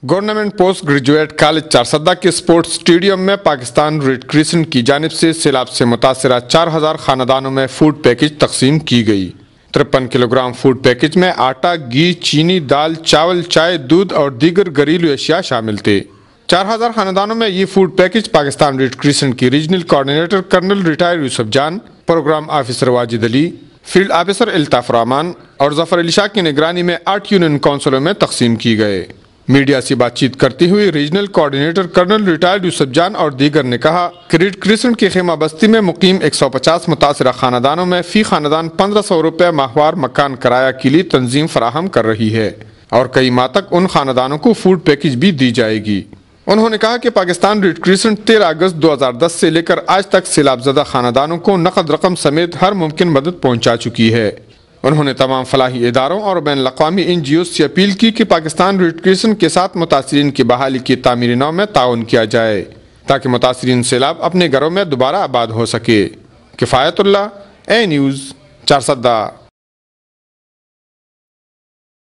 Government post graduate college Charsadda کے sports stadium میں Pakistan red crescent کی جانب سے سیلاب سے متاثرہ 4000 خاندانوں میں فوڈ پیکج تقسیم کی گئی۔ 53 کلو گرام فوڈ پیکج میں آٹا، گھی، چینی، دال، چاول، چائے، دودھ اور دیگر گھریلو اشیاء شامل تھے۔ 4000 خاندانوں میں یہ food package Pakistan red crescent کی regional coordinator colonel retired Yusuf Jan, program officer Wajid Ali, field officer Altaf ur-Rehman اور ظفر علی شاہ کی نگرانی میں 8 یونین کونسلوں میں تقسیم کی گئے۔ میڈیا سے بات چیت کرتے ہوئے ریجنل کوارڈینیٹر کرنل ریٹائرڈ یوسف جان اور دیگر نے کہا کہ ریڈ کریسنٹ کی خیمہ بستی میں مقیم 150 متاثرہ خاندانوں میں فی خاندان 1500 روپے ماہوار مکان کرایہ کے لیے تنظیم فراہم کر رہی ہے اور کئی ماہ تک ان خاندانوں کو فوڈ پیکج بھی دی جائے گی۔ انہوں نے کہا کہ پاکستان ریڈ کریسنٹ 13 اگست 2010 سے لے کر آج تک سیلاب زدہ خاندانوں کو نقد رقم سمیت ہر ممکن مدد پہنچا چکی ہے۔ انہوں نے تمام فلاحی اداروں اور بین الاقوامی NGOs سے اپیل کی کہ پاکستان ریڈ کریسنٹ کے ساتھ متاثرین کی بحالی کی تعمیری نو میں تعاون کیا جائے تاکہ متاثرین سیلاب اپنے گھروں میں دوبارہ آباد ہو سکے۔ کفایت اللہ، اے نیوز، چارسدہ۔